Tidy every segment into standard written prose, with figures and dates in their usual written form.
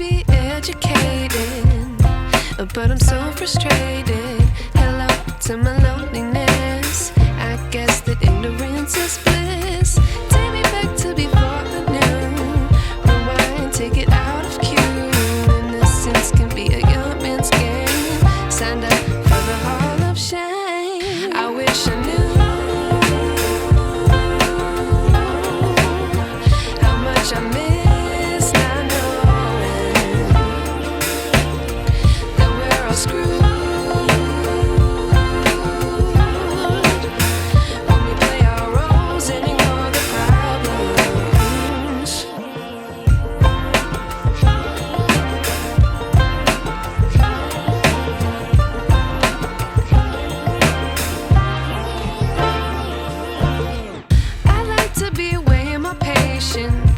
be educated, but I'm so frustrated. Hello to my loneliness. I guess that ignorance is bliss. Take me back to before I knew. Rewind, take it out of cue. Innocence can be a young man's game. Signed up for the hall of shame. I wish I knew how much I miss not knowing that we're all screwed.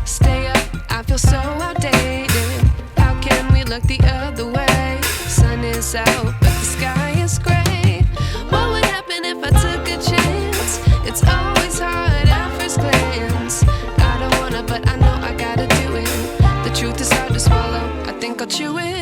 Stay up, I feel so outdated. How can we look the other way? Sun is out, but the sky is gray. What would happen if I took a chance? It's always hard at first glance. I don't wanna, but I know I gotta do it. The truth is hard to swallow, I think I'll chew it.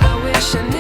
I wish I knew.